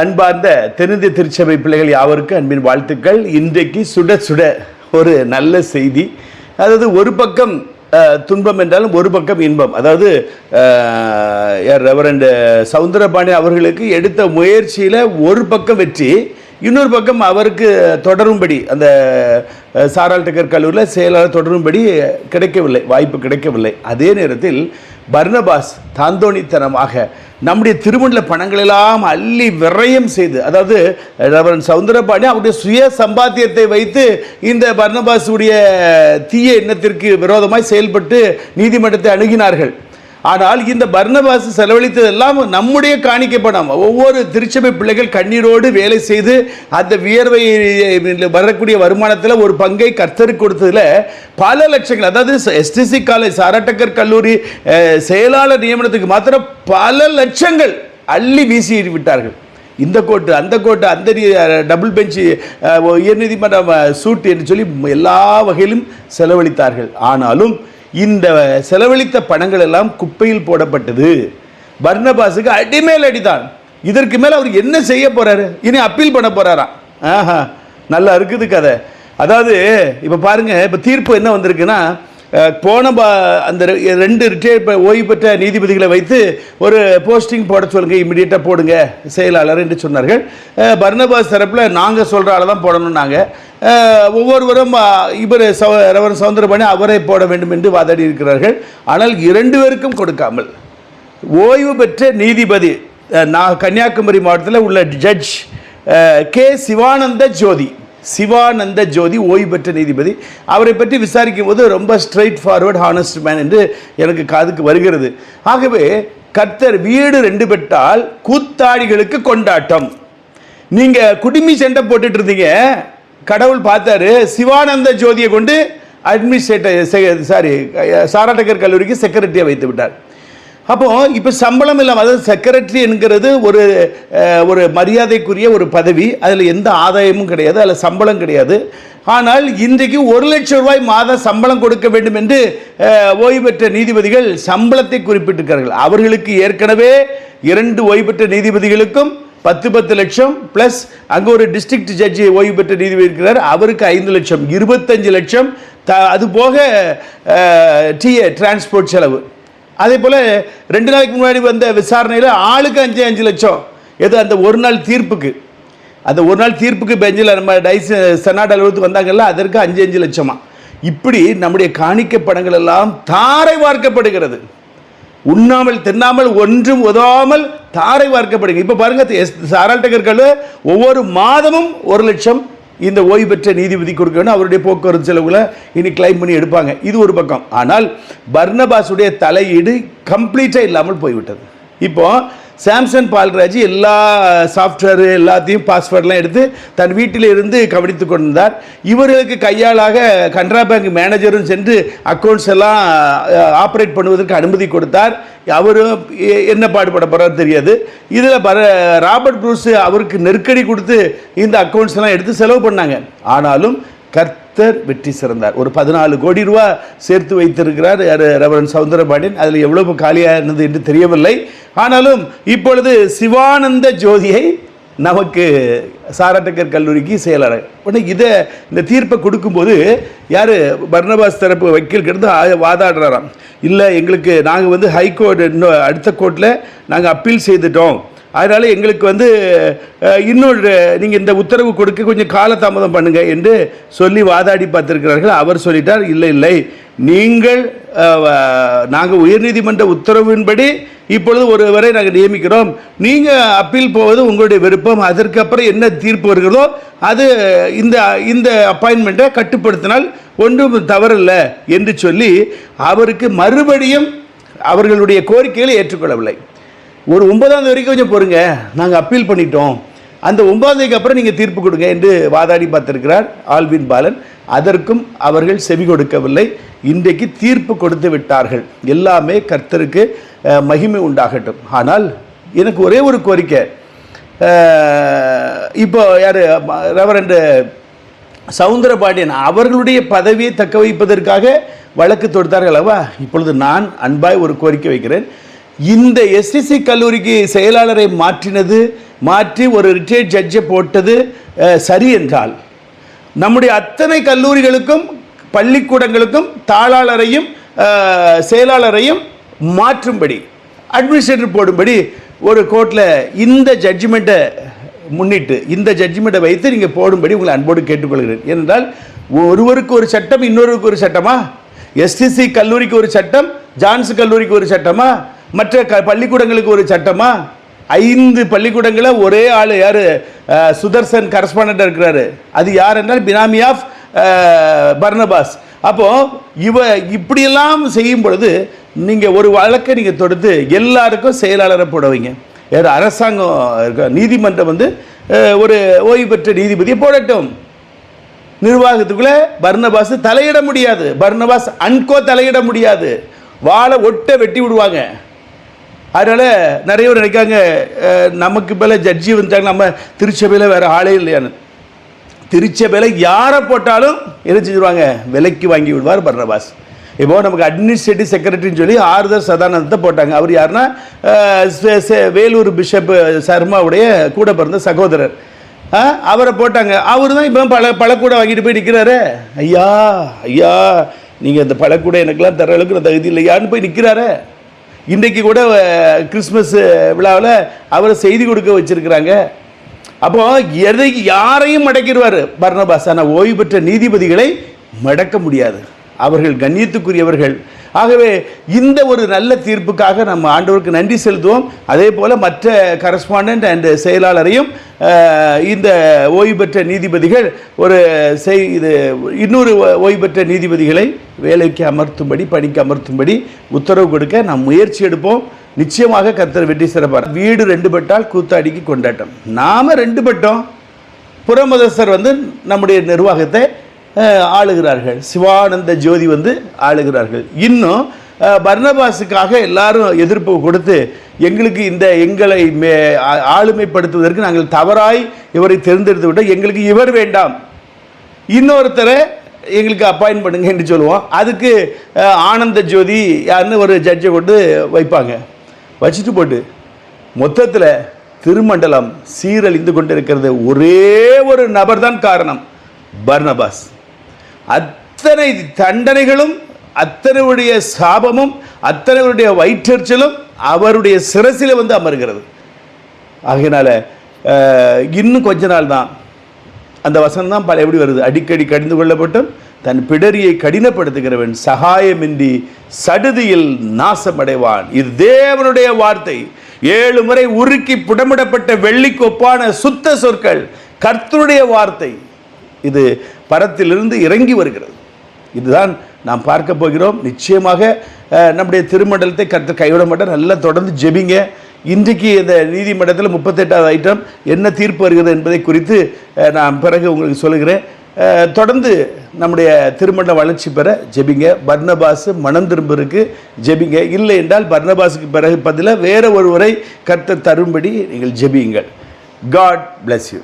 அன்பார்ந்த தென்னிந்திய திருச்சபை பிள்ளைகள் யாவருக்கும் அன்பின் வாழ்த்துக்கள். இன்றைக்கு சுட சுட ஒரு நல்ல செய்தி. அதாவது ஒரு பக்கம் துன்பம் என்றாலும் ஒரு பக்கம் இன்பம். அதாவது ரெவரண்ட் சவுந்தரபாணி அவர்களுக்கு எடுத்த முயற்சியில் ஒரு பக்கம் வெற்றி, இன்னொரு பக்கம் அவருக்கு தொடரும்படி அந்த சாரால் டக்கர் கல்லூரியில் செயலாளர் தொடரும்படி கிடைக்கவில்லை, வாய்ப்பு கிடைக்கவில்லை. அதே நேரத்தில் பர்னபாஸ் தாந்தோணித்தனமாக நம்முடைய திருமண பணங்களெல்லாம் அள்ளி விரயம் செய்து, அதாவது ரெவரண்ட் சவுந்தரபாணி அவருடைய சுய சம்பாத்தியத்தை வைத்து இந்த பர்னபாஸுடைய தீய எண்ணத்திற்கு விரோதமாய் செயல்பட்டு நீதிமன்றத்தை அணுகினார்கள். ஆனால் இந்த பர்னபாஸ் செலவழித்ததெல்லாம் நம்முடைய காணிக்கை பணம். ஒவ்வொரு திருச்சபை பிள்ளைகள் கண்ணீரோடு வேலை செய்து அந்த வியர்வை வரக்கூடிய வருமானத்தில் ஒரு பங்கை கர்த்தருக்கு கொடுத்ததில் பல லட்சங்கள், அதாவது எஸ்டிசி காலேஜ் சாராட்டக்கர் கல்லூரி செயலாளர் நியமனத்துக்கு மாத்திரம் பல லட்சங்கள் அள்ளி வீசி விட்டார்கள். இந்த கோட்டு அந்த கோட்டு, அந்த டபுள் பெஞ்சு, உயர்நீதிமன்றம் சூட் என்று சொல்லி எல்லா வகையிலும் செலவழித்தார்கள். ஆனாலும் இந்த செலவழித்த பணங்கள் எல்லாம் குப்பையில் போடப்பட்டது. பர்னபாஸுக்கு அடிமேல் அடிதான். இதற்கு மேல் அவர் என்ன செய்ய போறாரு? இனி அப்பீல் பண்ண போறாராம். ஆஹா, நல்லா இருக்குது கதை. அதாவது இப்போ பாருங்க, இப்போ தீர்ப்பு என்ன வந்திருக்குன்னா, போன அந்த 2 ரிட்டையர்ட் ஓய்வு பெற்ற நீதிபதிகளை வைத்து ஒரு போஸ்டிங் போட சொல்லுங்க, இம்மிடியேட்டாக போடுங்க செயலாளர் என்று சொன்னார்கள். பர்னபாஸ் தரப்பில் நாங்கள் சொல்கிற ஆளை தான் போடணும்னாங்க. ஒவ்வொருவரும் இவர் ரெவரண்ட் சவுந்தரபாணி அவரை போட வேண்டும் என்று வாதாடி இருக்கிறார்கள். ஆனால் 2 பேருக்கும் கொடுக்காமல் ஓய்வு பெற்ற நீதிபதி, கன்னியாகுமரி மாவட்டத்தில் உள்ள ஜட்ஜ் கே சிவானந்த ஜோதி ஓய்வு பெற்ற நீதிபதி, அவரை பற்றி விசாரிக்கும் போது ரொம்ப ஸ்ட்ரைட் ஃபார்வர்ட் ஹானஸ்ட் மேன் என்று எனக்கு காதுக்கு வருகிறது. ஆகவே கர்த்தர் வீடு 2 பெற்றால் கூத்தாடிகளுக்கு கொண்டாட்டம். நீங்கள் குடிமி சண்டை போட்டுட்டு இருந்தீங்க, கடவுள் பார்த்தாரு, சிவானந்த ஜோதியை கொண்டு சாராட்டக்கர் கல்லூரிக்கு செக்ரட்டரியை வைத்து விட்டார். அப்போ இப்போ சம்பளம் இல்லாமல், அதாவது செக்ரட்டரி என்கிறது ஒரு மரியாதைக்குரிய ஒரு பதவி, அதில் எந்த ஆதாயமும் கிடையாது, அதில் சம்பளம் கிடையாது. ஆனால் இன்றைக்கு 1 லட்சம் ரூபாய் மாத சம்பளம் கொடுக்க வேண்டும் என்று ஓய்வு பெற்ற நீதிபதிகள் சம்பளத்தை குறிப்பிட்டிருக்கிறார்கள். அவர்களுக்கு ஏற்கனவே 2 ஓய்வு பெற்ற நீதிபதிகளுக்கும் 10 லட்சம் ப்ளஸ் அங்கே ஒரு டிஸ்ட்ரிக்ட் ஜட்ஜி ஓய்வு பெற்ற நீதிபதி இருக்கிறார், அவருக்கு 5 லட்சம், 25 லட்சம். அது போக டிரான்ஸ்போர்ட் செலவு. அதே போல் 2 நாளைக்கு முன்னாடி வந்த விசாரணையில் ஆளுக்கு 5 லட்சம். எது அந்த ஒரு நாள் தீர்ப்புக்கு, அந்த ஒரு நாள் தீர்ப்புக்கு பெஞ்சில் நம்ம செனாட் அலுவலகத்துக்கு வந்தாங்கல்ல, அதற்கு 5 லட்சமா. இப்படி நம்முடைய காணிக்கை பணங்கள் எல்லாம் தாரை வார்க்கப்படுகிறது. உண்ணாமல் தின்னாமல் ஒன்றும் உதவாமல் தாரை வார்க்கப்படுகிறது. இப்போ பாருங்க, சாரால் டக்கர் கல்லூரி ஒவ்வொரு மாதமும் 1 லட்சம் இந்த ஓய்வு பெற்ற நீதிபதி கொடுக்க வேண்டும். அவருடைய போக்குவரத்து செலவுகளை இனி கிளைம் பண்ணி எடுப்பாங்க. இது ஒரு பக்கம். ஆனால் பர்னபாஸுடைய தலையீடு கம்ப்ளீட்டாக இல்லாமல் போய்விட்டது. இப்போ சாம்சன் பால்ராஜ் எல்லா சாஃப்ட்வேர் எல்லாத்தையும் பாஸ்வேர்ட்லாம் எடுத்து தன் வீட்டில் இருந்து கவனித்து கொண்டிருந்தார். இவர்களுக்கு கையாளாக கனரா பேங்க் மேனேஜரும் சென்று அக்கௌண்ட்ஸ் எல்லாம் ஆப்ரேட் பண்ணுவதற்கு அனுமதி கொடுத்தார். அவரும் என்ன பாடுபட போகிறார் தெரியாது. இதில் ராபர்ட் ப்ரூஸ் அவருக்கு நெருக்கடி கொடுத்து இந்த அக்கௌண்ட்ஸ் எல்லாம் எடுத்து செலவு பண்ணாங்க. ஆனாலும் கர்த்தர் வெற்றி சிறந்தார். ஒரு 14 கோடி ரூபா சேர்த்து வைத்திருக்கிறார் ரெவரண்ட் சவுந்தரபாண்டியன். அதில் எவ்வளவு காலியானது என்று தெரியவில்லை. ஆனாலும் இப்பொழுது சிவானந்த ஜோதியை நமக்கு சாராட்டக்கர் கல்லூரிக்கு செயலாளர். இந்த தீர்ப்பை கொடுக்கும்போது யார் பர்னபாஸ் தரப்பு வக்கீல் கிட்ட வாதாடுறாராம். இல்லை, எங்களுக்கு நாங்கள் ஹைகோர்ட் இன்னும் அடுத்த கோர்ட்டில் நாங்கள் அப்பீல் செய்துட்டோம், அதனால் எங்களுக்கு இன்னொரு நீங்கள் இந்த உத்தரவு கொடுக்க கொஞ்சம் காலதாமதம் பண்ணுங்க என்று சொல்லி வாதாடி பார்த்துருக்கிறார்கள். அவர் சொல்லிட்டார், இல்லை நாங்கள் உயர்நீதிமன்ற உத்தரவின்படி இப்பொழுது ஒருவரை நாங்கள் நியமிக்கிறோம், நீங்கள் அப்பீல் போவது உங்களுடைய விருப்பம், அதற்கப்புறம் என்ன தீர்ப்பு வருகிறதோ அது இந்த அப்பாயின்மெண்ட்டை கட்டுப்படுத்தினால் ஒன்றும் தவறில்லை என்று சொல்லி அவருக்கு மறுபடியும் அவர்களுடைய கோரிக்கைகளை ஏற்றுக்கொள்ளவில்லை. ஒரு 9ஆம் தேதி வரைக்கும் கொஞ்சம் பொறுங்க, நாங்கள் அப்பீல் பண்ணிட்டோம், அந்த 9ஆம் தேதிக்கு அப்புறம் நீங்கள் தீர்ப்பு கொடுங்க என்று வாதாடி பார்த்திருக்கிறார் ஆல்வின் பாலன். அதற்கும் அவர்கள் செவி கொடுக்கவில்லை. இன்றைக்கு தீர்ப்பு கொடுத்து விட்டார்கள். எல்லாமே கர்த்தருக்கு மகிமை உண்டாகட்டும். ஆனால் எனக்கு ஒரே ஒரு கோரிக்கை, இப்போ யார் ரெவரண்ட் சவுந்தரபாண்டியன் அவர்களுடைய பதவியை தக்க வைப்பதற்காக வழக்கு தொடுத்தார்கள் அல்லவா? இப்பொழுது நான் அன்பாய் ஒரு கோரிக்கை வைக்கிறேன். இந்த எஸ்டிசி கல்லூரிக்கு செயலாளரை மாற்றி ஒரு ரிட்டையர்ட் ஜட்ஜை போட்டது சரி என்றால், நம்முடைய அத்தனை கல்லூரிகளுக்கும் பள்ளிக்கூடங்களுக்கும் தாளாளரையும் செயலாளரையும் மாற்றும்படி, அட்மினிஸ்ட்ரேட்டர் போடும்படி ஒரு கோர்ட்டில் இந்த ஜட்ஜ்மெண்ட்டை முன்னிட்டு, இந்த ஜட்ஜ்மெண்ட்டை வைத்து நீங்கள் போடும்படி உங்களை அன்போடு கேட்டுக்கொள்கிறேன். ஏனென்றால் ஒருவருக்கு ஒரு சட்டம், இன்னொருவருக்கு ஒரு சட்டமா? எஸ்டிசி கல்லூரிக்கு ஒரு சட்டம், ஜான்ஸ் கல்லூரிக்கு ஒரு சட்டமா? மற்ற பள்ளிக்கூடங்களுக்கு ஒரு சட்டமா? 5 பள்ளிக்கூடங்களை ஒரே ஆள் யார்? சுதர்சன் கரஸ்பாண்டன்ட் இருக்கிறாரு. அது யார் என்றால் பினாமி ஆஃப் பர்னபாஸ். அப்போது இப்படியெல்லாம் செய்யும் பொழுது நீங்கள் ஒரு வழக்கை நீங்கள் தொடுத்து எல்லாருக்கும் செயலாளரை போடுவீங்க. அரசாங்கம் நீதிமன்றம் ஒரு ஓய்வு பெற்ற நீதிபதியை போடட்டும். நிர்வாகத்துக்குள்ளே பர்னபாஸ் தலையிட முடியாது, பர்னபாஸ் அன்கோ தலையிட முடியாது. வாழை வெட்டி விடுவாங்க. அதனால் நிறைய பேர் நினைக்காங்க நமக்கு மேலே ஜட்ஜி வந்துட்டாங்க, நம்ம திருச்சபையில் வேறு ஆளே இல்லையான்னு. திருச்சபையில் யாரை போட்டாலும் என்ன செஞ்சுருவாங்க? விலைக்கு வாங்கி விடுவார் பர்னபாஸ். இப்போது நமக்கு அட்மினிஸ்ட்ரேட்டிவ் செக்ரட்டரின்னு சொல்லி ஆறுதல் சதானந்தத்தை போட்டாங்க. அவர் யாருன்னா வேலூர் பிஷப் சர்மாவுடைய கூட பிறந்த சகோதரர். அவரை போட்டாங்க. அவர் தான் இப்போ பழக்கூடை வாங்கிட்டு போய் நிற்கிறாரு. ஐயா நீங்கள் இந்த பழக்கூடை எனக்கெல்லாம் தர அளவுக்கு நான் தகுதி இல்லையான்னு போய் நிற்கிறாரு. இன்றைக்கு கூட கிறிஸ்மஸ் விழாவில் அவரை செய்தி கொடுக்க வச்சுருக்கிறாங்க. அப்போது யாரையும் மடக்கிடுவார் பர்னபாஸ். ஆனால் ஓய்வு பெற்ற நீதிபதிகளை மடக்க முடியாது. அவர்கள் கண்ணியத்துக்குரியவர்கள். ஆகவே இந்த ஒரு நல்ல தீர்ப்புக்காக நம்ம ஆண்டவருக்கு நன்றி செலுத்துவோம். அதே போல் மற்ற கரஸ்பாண்டன்ட் அண்ட் செயலாளரையும் இந்த ஓய்வு பெற்ற நீதிபதிகள் இன்னொரு ஓய்வு பெற்ற நீதிபதிகளை வேலைக்கு அமர்த்தும்படி, பணிக்கு அமர்த்தும்படி உத்தரவு கொடுக்க நாம் முயற்சி எடுப்போம். நிச்சயமாக கர்த்தர் வெற்றி சிறப்பார். வீடு 2 பட்டால் கூத்தாடிக்கு கொண்டாட்டம். நாம் 2 பட்டோம். புறமதஸ்தர் நம்முடைய நிர்வாகத்தை ஆளுகிறார்கள். சிவானந்த ஜோதி ஆளுகிறார்கள். இன்னும் பர்னபாஸுக்காக எல்லாரும் எதிர்ப்பு கொடுத்து எங்களுக்கு எங்களை ஆளுமைப்படுத்துவதற்கு நாங்கள் தவறாய் இவரை தேர்ந்தெடுத்து விட்டோம், எங்களுக்கு இவர் வேண்டாம், இன்னொருத்தரை எங்களுக்கு அப்பாயின்ட் பண்ணுங்க என்று சொல்லுவோம். அதுக்கு ஆனந்த ஜோதி யாருன்னு ஒரு ஜட்ஜை கொண்டு வைப்பாங்க. வச்சுட்டு போட்டு மொத்தத்தில் திருமண்டலம் சீரழிந்து கொண்டிருக்கிறது ஒரே ஒரு நபர் தான் காரணம், பர்னபாஸ். அத்தனை தண்டனைகளும், அத்தனையுடைய சாபமும், அத்தனையுடைய வயிற்றெரிச்சலும் அவருடைய சிரசில் அமர்கிறது. ஆகையினால இன்னும் கொஞ்ச நாள் தான். அந்த வசனம் தான் பல எப்படி வருது? அடிக்கடி கடிந்து கொள்ளப்பட்டும் தன் பிடரியை கடினப்படுத்துகிறவன் சகாயமின்றி சடுதியில் நாசமடைவான். இது தேவனுடைய வார்த்தை. 7 முறை உருக்கி புடமிடப்பட்ட வெள்ளிக்கு ஒப்பான சுத்த சொற்கள், கர்த்தருடைய வார்த்தை. இது பரத்திலிருந்து இறங்கி வருகிறது. இதுதான் நாம் பார்க்க போகிறோம். நிச்சயமாக நம்முடைய திருமண்டலத்தை கர்த்தர் கைவிட மாட்டார். நல்லா தொடர்ந்து ஜெபிங்க. இன்றைக்கு இந்த நீதிமன்றத்தில் 38வது ஐட்டம் என்ன தீர்ப்பு வருகிறது என்பதை குறித்து நான் பிறகு உங்களுக்கு சொல்லுகிறேன். தொடர்ந்து நம்முடைய திருமண வளர்ச்சி பெற ஜெபிங்க. பர்னபாஸ் மனம் திரும்புறதுக்கு ஜெபிங்க. இல்லை என்றால் பர்னபாஸுக்கு பிறகு பதிலாக வேற ஒருவரை கர்த்தர் தரும்படி நீங்கள் ஜெபியுங்கள். God bless you.